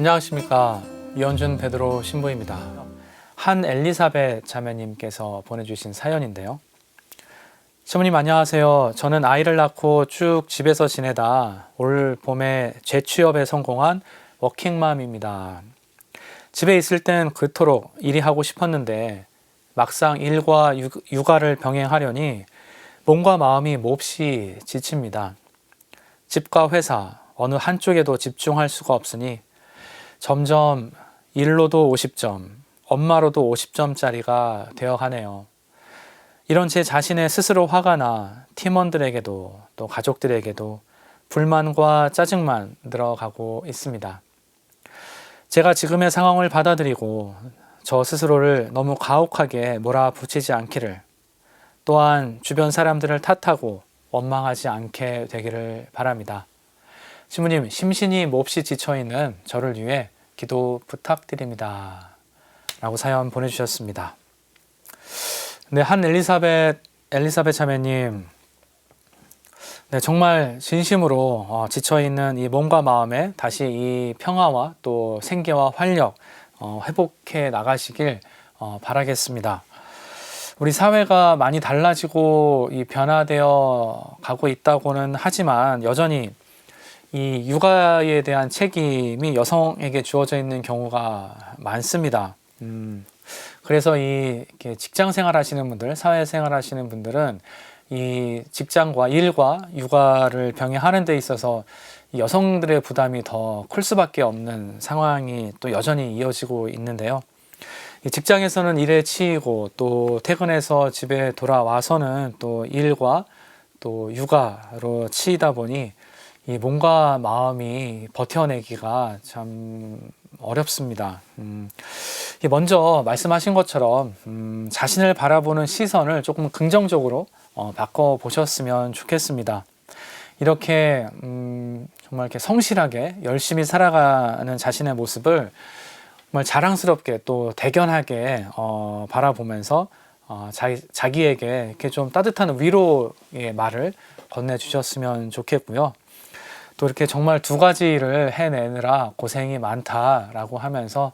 안녕하십니까. 이현준 베드로 신부입니다. 한 엘리사벳 자매님께서 보내주신 사연인데요. 시모님 안녕하세요. 저는 아이를 낳고 쭉 집에서 지내다 올 봄에 재취업에 성공한 워킹맘입니다. 집에 있을 땐 그토록 일이 하고 싶었는데 막상 일과 육아를 병행하려니 몸과 마음이 몹시 지칩니다. 집과 회사 어느 한쪽에도 집중할 수가 없으니 점점 일로도 50점, 엄마로도 50점짜리가 되어가네요. 이런 제 자신의 스스로 화가 나 팀원들에게도 또 가족들에게도 불만과 짜증만 늘어가고 있습니다. 제가 지금의 상황을 받아들이고 저 스스로를 너무 가혹하게 몰아붙이지 않기를, 또한 주변 사람들을 탓하고 원망하지 않게 되기를 바랍니다. 신부님, 심신이 몹시 지쳐있는 저를 위해 기도 부탁드립니다. 라고 사연 보내주셨습니다. 네, 한 엘리사벳 자매님, 네, 정말 진심으로 지쳐있는 이 몸과 마음에 다시 이 평화와 또 생기와 활력 회복해 나가시길 바라겠습니다. 우리 사회가 많이 달라지고 변화되어 가고 있다고는 하지만 여전히 이 육아에 대한 책임이 여성에게 주어져 있는 경우가 많습니다. 그래서 이렇게 직장 생활 하시는 분들, 사회 생활 하시는 분들은 이 직장과 일과 육아를 병행하는 데 있어서 여성들의 부담이 더 클 수밖에 없는 상황이 또 여전히 이어지고 있는데요. 이 직장에서는 일에 치이고 또 퇴근해서 집에 돌아와서는 또 일과 또 육아로 치이다 보니 이 몸과 마음이 버텨내기가 참 어렵습니다. 먼저 말씀하신 것처럼 자신을 바라보는 시선을 조금 긍정적으로 바꿔보셨으면 좋겠습니다. 이렇게 정말 이렇게 성실하게 열심히 살아가는 자신의 모습을 정말 자랑스럽게 또 대견하게 바라보면서 자기에게 이렇게 좀 따뜻한 위로의 말을 건네주셨으면 좋겠고요. 또 이렇게 정말 두 가지 일을 해내느라 고생이 많다라고 하면서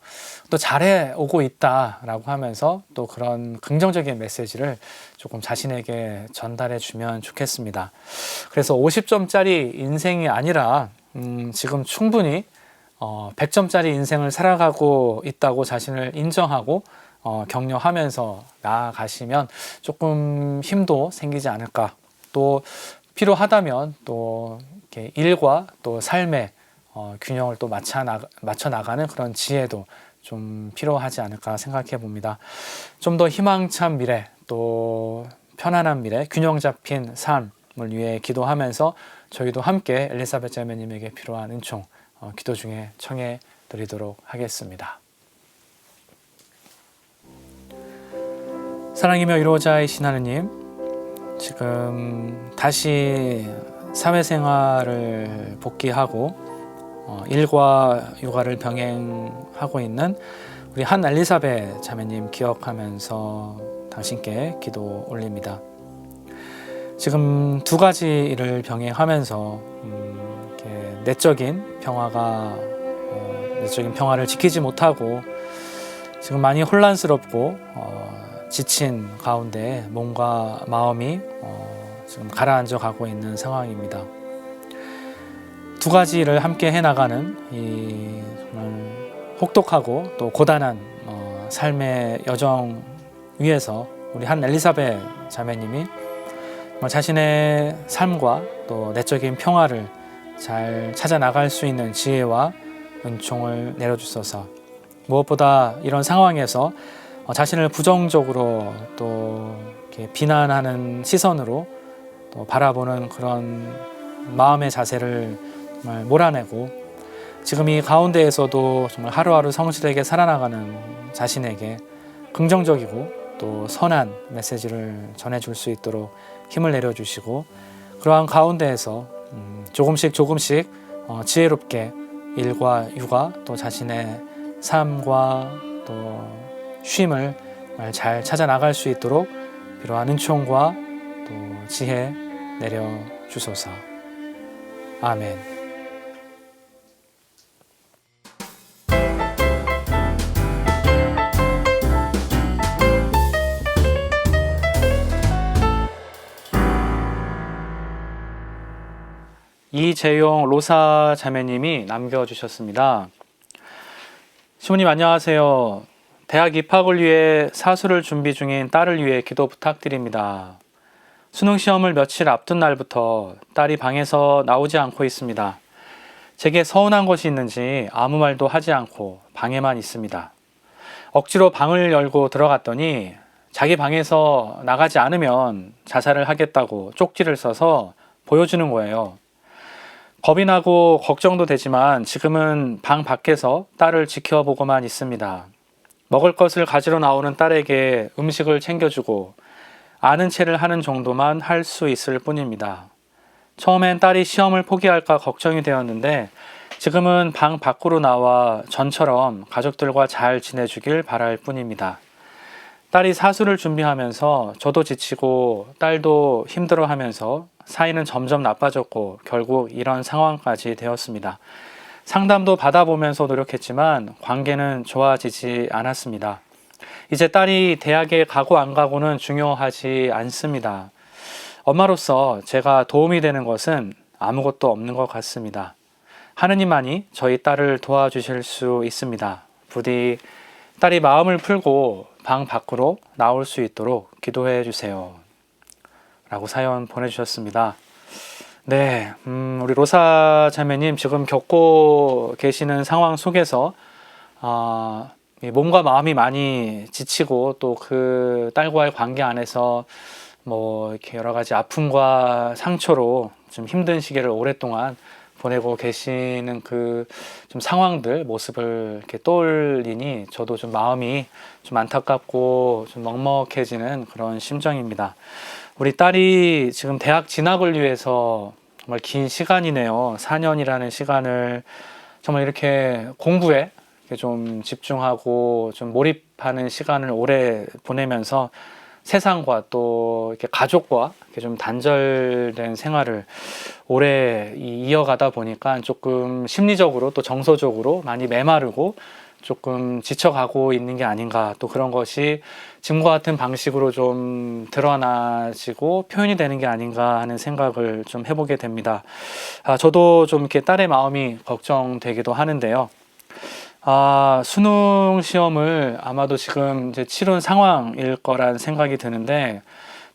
또 잘해오고 있다라고 하면서 또 그런 긍정적인 메시지를 조금 자신에게 전달해 주면 좋겠습니다. 그래서 50점짜리 인생이 아니라 지금 충분히 100점짜리 인생을 살아가고 있다고 자신을 인정하고 격려하면서 나아가시면 조금 힘도 생기지 않을까. 또 필요하다면 또 이렇게 일과 또 삶의 균형을 또 맞춰 나가는 그런 지혜도 좀 필요하지 않을까 생각해 봅니다. 좀 더 희망찬 미래, 또 편안한 미래, 균형 잡힌 삶을 위해 기도하면서 저희도 함께 엘리사벳 자매님에게 필요한 은총 기도 중에 청해 드리도록 하겠습니다. 사랑이며 위로자이신 하느님, 지금 다시 사회생활을 복귀하고 일과 육아를 병행하고 있는 우리 한 엘리사벳 자매님 기억하면서 당신께 기도 올립니다. 지금 두 가지 일을 병행하면서 이렇게 내적인 평화를 지키지 못하고 지금 많이 혼란스럽고 지친 가운데 몸과 마음이 지금 가라앉아 가고 있는 상황입니다. 두 가지 일을 함께 해나가는 이 정말 혹독하고 또 고단한 삶의 여정 위에서 우리 한 엘리사벳 자매님이 자신의 삶과 또 내적인 평화를 잘 찾아 나갈 수 있는 지혜와 은총을 내려주소서. 무엇보다 이런 상황에서 자신을 부정적으로 또 이렇게 비난하는 시선으로 또 바라보는 그런 마음의 자세를 정말 몰아내고 지금 이 가운데에서도 정말 하루하루 성실하게 살아나가는 자신에게 긍정적이고 또 선한 메시지를 전해줄 수 있도록 힘을 내려주시고, 그러한 가운데에서 조금씩 지혜롭게 일과 육아 또 자신의 삶과 또 쉼을 잘 찾아 나갈 수 있도록 필요한 은총과 또 지혜 내려 주소서. 아멘. 이재용 로사 자매님이 남겨주셨습니다. 시모님 안녕하세요. 대학 입학을 위해 사수를 준비 중인 딸을 위해 기도 부탁드립니다. 수능 시험을 며칠 앞둔 날부터 딸이 방에서 나오지 않고 있습니다. 제게 서운한 것이 있는지 아무 말도 하지 않고 방에만 있습니다. 억지로 방을 열고 들어갔더니 자기 방에서 나가지 않으면 자살을 하겠다고 쪽지를 써서 보여주는 거예요. 겁이 나고 걱정도 되지만 지금은 방 밖에서 딸을 지켜보고만 있습니다. 먹을 것을 가지러 나오는 딸에게 음식을 챙겨주고 아는 체를 하는 정도만 할 수 있을 뿐입니다. 처음엔 딸이 시험을 포기할까 걱정이 되었는데 지금은 방 밖으로 나와 전처럼 가족들과 잘 지내주길 바랄 뿐입니다. 딸이 사수를 준비하면서 저도 지치고 딸도 힘들어하면서 사이는 점점 나빠졌고 결국 이런 상황까지 되었습니다. 상담도 받아보면서 노력했지만 관계는 좋아지지 않았습니다. 이제 딸이 대학에 가고 안 가고는 중요하지 않습니다. 엄마로서 제가 도움이 되는 것은 아무것도 없는 것 같습니다. 하느님만이 저희 딸을 도와주실 수 있습니다. 부디 딸이 마음을 풀고 방 밖으로 나올 수 있도록 기도해 주세요. 라고 사연 보내주셨습니다. 네, 우리 로사 자매님 지금 겪고 계시는 상황 속에서 몸과 마음이 많이 지치고 또 그 딸과의 관계 안에서 뭐 이렇게 여러 가지 아픔과 상처로 좀 힘든 시기를 오랫동안 보내고 계시는 그 좀 상황들 모습을 이렇게 떠올리니 저도 좀 마음이 좀 안타깝고 좀 먹먹해지는 그런 심정입니다. 우리 딸이 지금 대학 진학을 위해서 정말 긴 시간이네요. 4년이라는 시간을 정말 이렇게 공부에 좀 집중하고 좀 몰입하는 시간을 오래 보내면서 세상과 또 이렇게 가족과 이렇게 좀 단절된 생활을 오래 이어가다 보니까 조금 심리적으로 또 정서적으로 많이 메마르고 조금 지쳐가고 있는 게 아닌가, 또 그런 것이 지금과 같은 방식으로 좀 드러나지고 표현이 되는 게 아닌가 하는 생각을 좀 해보게 됩니다. 저도 좀 이렇게 딸의 마음이 걱정되기도 하는데요. 수능 시험을 아마도 지금 이제 치른 상황일 거란 생각이 드는데,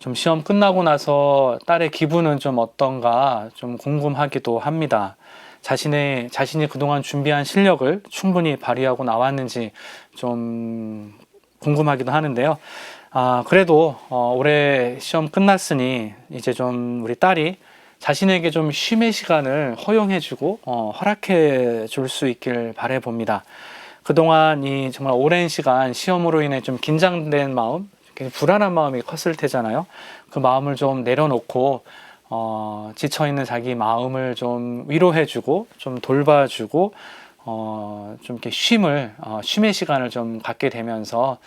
좀 시험 끝나고 나서 딸의 기분은 좀 어떤가 좀 궁금하기도 합니다. 자신이 그동안 준비한 실력을 충분히 발휘하고 나왔는지 좀 궁금하기도 하는데요. 그래도 올해 시험 끝났으니 이제 좀 우리 딸이 자신에게 좀 쉼의 시간을 허용해주고 허락해 줄 수 있길 바래 봅니다. 그동안 이 정말 오랜 시간 시험으로 인해 좀 긴장된 마음, 불안한 마음이 컸을 테잖아요. 그 마음을 좀 내려놓고 지쳐있는 자기 마음을 좀 위로해주고 좀 돌봐주고 좀 이렇게 쉼의 시간을 좀 갖게 되면서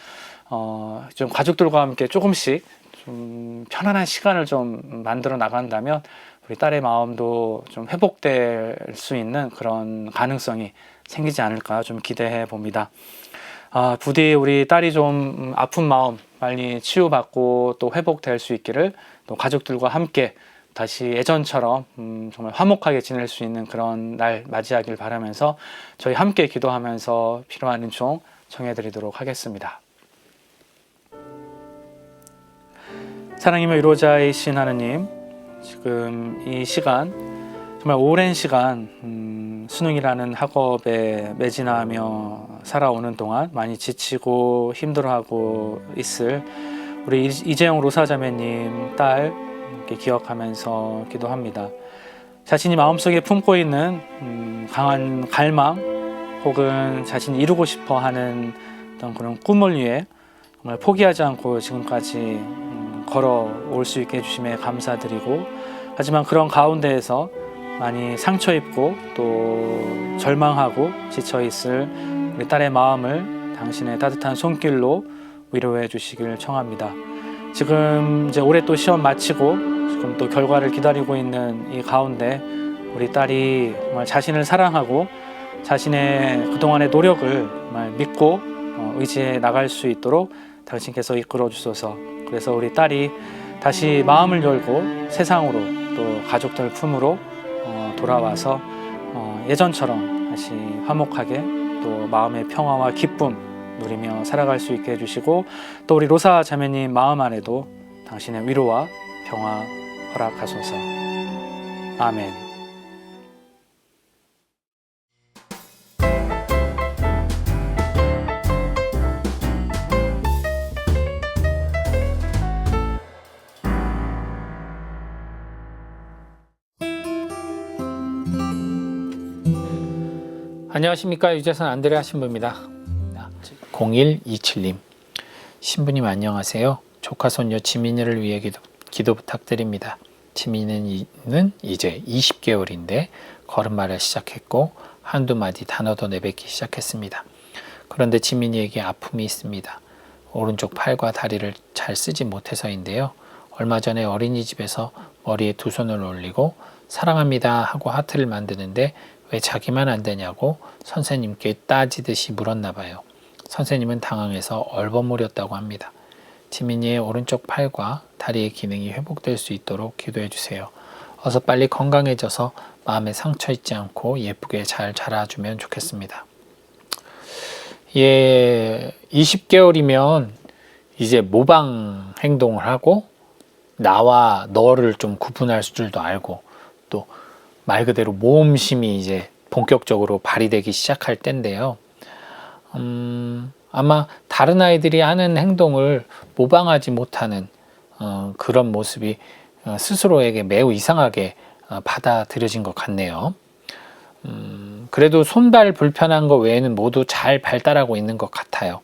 좀 가족들과 함께 조금씩 좀 편안한 시간을 좀 만들어 나간다면 우리 딸의 마음도 좀 회복될 수 있는 그런 가능성이 생기지 않을까 좀 기대해 봅니다. 부디 우리 딸이 좀 아픈 마음 빨리 치유받고 또 회복될 수 있기를, 또 가족들과 함께 다시 예전처럼 정말 화목하게 지낼 수 있는 그런 날 맞이하길 바라면서 저희 함께 기도하면서 필요한 은총 청해드리도록 하겠습니다. 사랑이며 위로자이신 하느님, 지금 이 시간 정말 오랜 시간 수능이라는 학업에 매진하며 살아오는 동안 많이 지치고 힘들어하고 있을 우리 이재용 로사자매님 딸 기억하면서 기도합니다. 자신이 마음속에 품고 있는 강한 갈망 혹은 자신이 이루고 싶어 하는 어떤 그런 꿈을 위해 정말 포기하지 않고 지금까지 걸어올 수 있게 해주심에 감사드리고, 하지만 그런 가운데에서 많이 상처 입고 또 절망하고 지쳐 있을 우리 딸의 마음을 당신의 따뜻한 손길로 위로해 주시길 청합니다. 지금 이제 올해 또 시험 마치고 지금 또 결과를 기다리고 있는 이 가운데 우리 딸이 정말 자신을 사랑하고 자신의 그동안의 노력을 정말 믿고 의지해 나갈 수 있도록 당신께서 이끌어 주소서. 그래서 우리 딸이 다시 마음을 열고 세상으로 또 가족들 품으로 돌아와서 예전처럼 다시 화목하게 또 마음의 평화와 기쁨 누리며 살아갈 수 있게 해주시고, 또 우리 로사 자매님 마음 안에도 당신의 위로와 평화 허락하소서. 아멘. 안녕하십니까. 유재선 안드레아 신부입니다. 0127님 신부님 안녕하세요. 조카 손녀 지민이를 위해 기도 부탁드립니다. 지민이는 이제 20개월인데 걸음마를 시작했고 한두 마디 단어도 내뱉기 시작했습니다. 그런데 지민이에게 아픔이 있습니다. 오른쪽 팔과 다리를 잘 쓰지 못해서인데요. 얼마 전에 어린이집에서 머리에 두 손을 올리고 사랑합니다 하고 하트를 만드는데 왜 자기만 안 되냐고 선생님께 따지듯이 물었나 봐요. 선생님은 당황해서 얼버무렸다고 합니다. 지민이의 오른쪽 팔과 다리의 기능이 회복될 수 있도록 기도해 주세요. 어서 빨리 건강해져서 마음에 상처 있지 않고 예쁘게 잘 자라주면 좋겠습니다. 20개월이면 이제 모방 행동을 하고 나와 너를 좀 구분할 줄도 알고 또 말 그대로 모험심이 이제 본격적으로 발휘되기 시작할 때인데요. 아마 다른 아이들이 하는 행동을 모방하지 못하는 그런 모습이 스스로에게 매우 이상하게 받아들여진 것 같네요. 그래도 손발 불편한 거 외에는 모두 잘 발달하고 있는 것 같아요.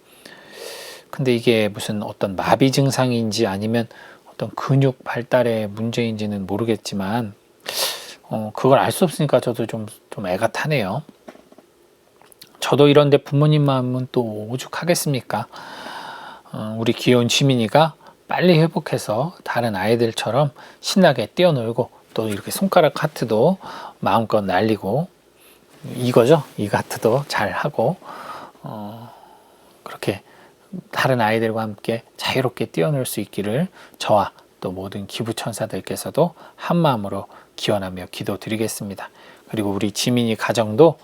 근데 이게 무슨 어떤 마비 증상인지 아니면 어떤 근육 발달의 문제인지는 모르겠지만 그걸 알 수 없으니까 저도 좀 애가 타네요. 저도 이런데 부모님 마음은 또 오죽하겠습니까? 우리 귀여운 지민이가 빨리 회복해서 다른 아이들처럼 신나게 뛰어놀고 또 이렇게 손가락 하트도 마음껏 날리고 이거죠. 이 하트도 잘하고 그렇게 다른 아이들과 함께 자유롭게 뛰어놀 수 있기를 저와 또 모든 기부천사들께서도 한마음으로 기원하며 기도드리겠습니다. 그리고 우리 지민이 가정도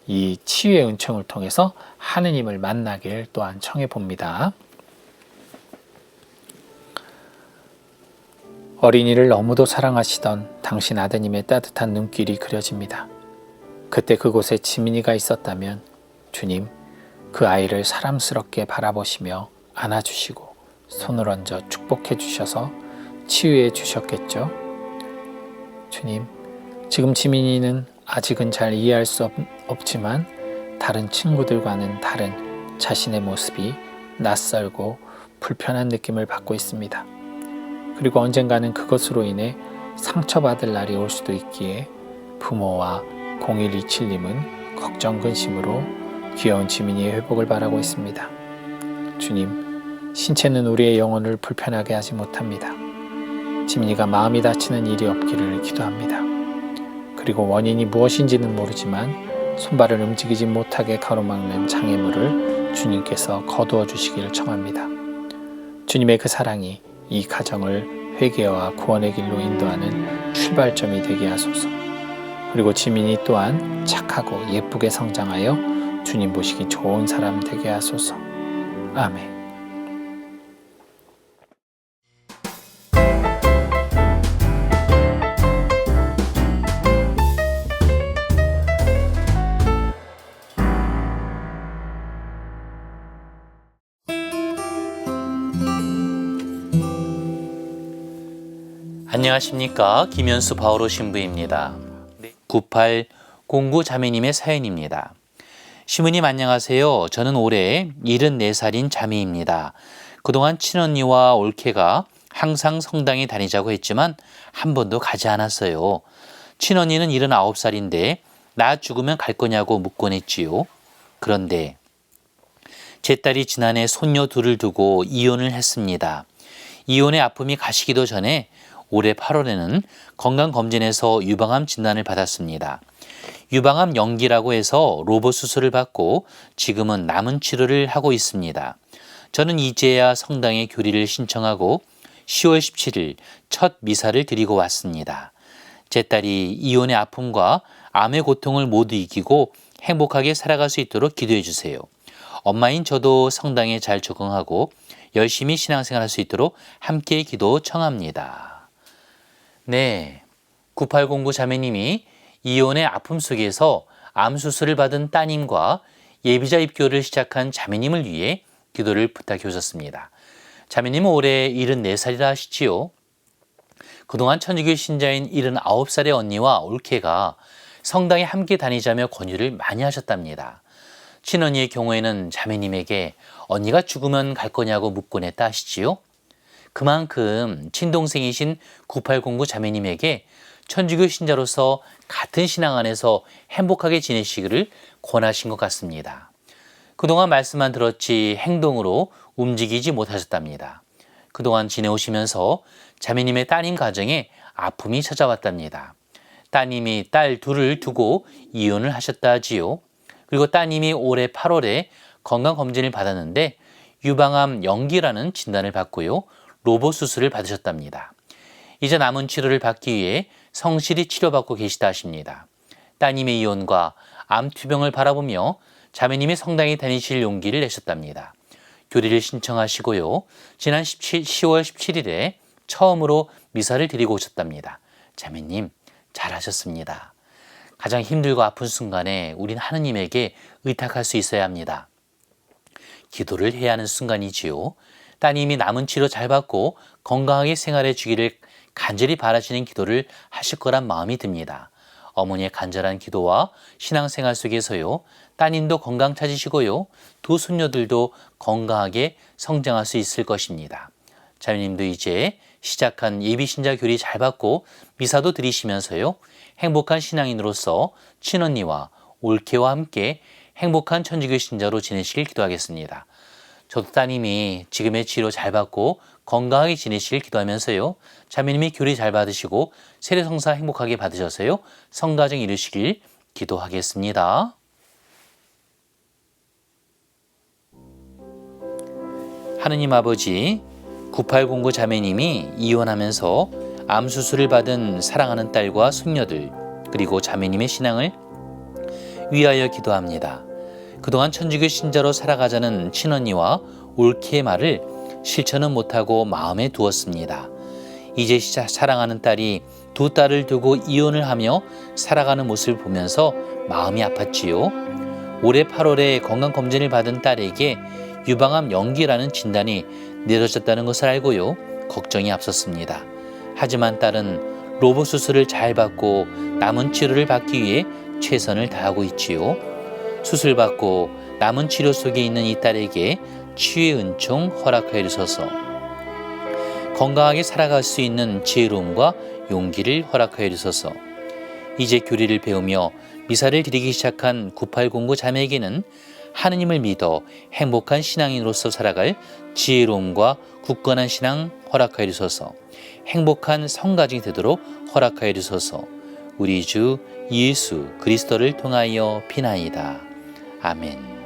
이 치유의 은총을 통해서 하느님을 만나길 또한 청해 봅니다. 어린이를 너무도 사랑하시던 당신 아드님의 따뜻한 눈길이 그려집니다. 그때 그곳에 지민이가 있었다면 주님, 그 아이를 사람스럽게 바라보시며 안아주시고 손을 얹어 축복해 주셔서 치유해 주셨겠죠. 주님, 지금 지민이는 아직은 잘 이해할 수 없지만 다른 친구들과는 다른 자신의 모습이 낯설고 불편한 느낌을 받고 있습니다. 그리고 언젠가는 그것으로 인해 상처받을 날이 올 수도 있기에 부모와 0127님은 걱정 근심으로 귀여운 지민이의 회복을 바라고 있습니다. 주님, 신체는 우리의 영혼을 불편하게 하지 못합니다. 지민이가 마음이 다치는 일이 없기를 기도합니다. 그리고 원인이 무엇인지는 모르지만 손발을 움직이지 못하게 가로막는 장애물을 주님께서 거두어 주시기를 청합니다. 주님의 그 사랑이 이 가정을 회개와 구원의 길로 인도하는 출발점이 되게 하소서. 그리고 지민이 또한 착하고 예쁘게 성장하여 주님 보시기 좋은 사람 되게 하소서. 아멘. 안녕하십니까. 김현수 바오로 신부입니다. 9809 자매님의 사연입니다. 시모님 안녕하세요. 저는 올해 74살인 자매입니다. 그동안 친언니와 올케가 항상 성당에 다니자고 했지만 한 번도 가지 않았어요. 친언니는 79살인데 나 죽으면 갈 거냐고 묻곤 했지요. 그런데 제 딸이 지난해 손녀 둘을 두고 이혼을 했습니다. 이혼의 아픔이 가시기도 전에 올해 8월에는 건강검진에서 유방암 진단을 받았습니다. 유방암 연기라고 해서 로봇 수술을 받고 지금은 남은 치료를 하고 있습니다. 저는 이제야 성당에 교리를 신청하고 10월 17일 첫 미사를 드리고 왔습니다. 제 딸이 이혼의 아픔과 암의 고통을 모두 이기고 행복하게 살아갈 수 있도록 기도해 주세요. 엄마인 저도 성당에 잘 적응하고 열심히 신앙생활 할 수 있도록 함께 기도 청합니다. 네, 9809 자매님이 이혼의 아픔 속에서 암 수술을 받은 따님과 예비자 입교를 시작한 자매님을 위해 기도를 부탁해 오셨습니다. 자매님은 올해 74살이라 하시지요. 그동안 천주교 신자인 79살의 언니와 올케가 성당에 함께 다니자며 권유를 많이 하셨답니다. 친언니의 경우에는 자매님에게 언니가 죽으면 갈 거냐고 묻곤 했다 하시지요. 그만큼 친동생이신 9809 자매님에게 천주교 신자로서 같은 신앙 안에서 행복하게 지내시기를 권하신 것 같습니다. 그동안 말씀만 들었지 행동으로 움직이지 못하셨답니다. 그동안 지내오시면서 자매님의 따님 가정에 아픔이 찾아왔답니다. 따님이 딸 둘을 두고 이혼을 하셨다 하지요. 그리고 따님이 올해 8월에 건강검진을 받았는데 유방암 영기라는 진단을 받고요. 로봇 수술을 받으셨답니다. 이제 남은 치료를 받기 위해 성실히 치료받고 계시다 하십니다. 따님의 이혼과 암투병을 바라보며 자매님이 성당에 다니실 용기를 내셨답니다. 교리를 신청하시고요. 지난 10월 17일에 처음으로 미사를 드리고 오셨답니다. 자매님, 잘하셨습니다. 가장 힘들고 아픈 순간에 우린 하느님에게 의탁할 수 있어야 합니다. 기도를 해야 하는 순간이지요. 따님이 남은 치료 잘 받고 건강하게 생활해 주기를 간절히 바라시는 기도를 하실 거란 마음이 듭니다. 어머니의 간절한 기도와 신앙생활 속에서요. 따님도 건강 찾으시고요. 두 손녀들도 건강하게 성장할 수 있을 것입니다. 자매님도 이제 시작한 예비신자 교리 잘 받고 미사도 드리시면서요. 행복한 신앙인으로서 친언니와 올케와 함께 행복한 천주교 신자로 지내시길 기도하겠습니다. 저도 따님이 지금의 치료 잘 받고 건강하게 지내시길 기도하면서요. 자매님이 교리 잘 받으시고 세례성사 행복하게 받으셔서요. 성가정 이루시길 기도하겠습니다. 하느님 아버지, 9809 자매님이 이혼하면서 암 수술을 받은 사랑하는 딸과 손녀들 그리고 자매님의 신앙을 위하여 기도합니다. 그동안 천주교 신자로 살아가자는 친언니와 올케의 말을 실천은 못하고 마음에 두었습니다. 이제 사랑하는 딸이 두 딸을 두고 이혼을 하며 살아가는 모습을 보면서 마음이 아팠지요. 올해 8월에 건강검진을 받은 딸에게 유방암 영기라는 진단이 내려졌다는 것을 알고요. 걱정이 앞섰습니다. 하지만 딸은 로봇 수술을 잘 받고 남은 치료를 받기 위해 최선을 다하고 있지요. 수술 받고 남은 치료 속에 있는 이 딸에게 치유의 은총 허락하여 주소서. 건강하게 살아갈 수 있는 지혜로움과 용기를 허락하여 주소서. 이제 교리를 배우며 미사를 드리기 시작한 9809 자매에게는 하느님을 믿어 행복한 신앙인으로서 살아갈 지혜로움과 굳건한 신앙 허락하여 주소서. 행복한 성가정이 되도록 허락하여 주소서. 우리 주 예수 그리스도를 통하여 비나이다. 아멘.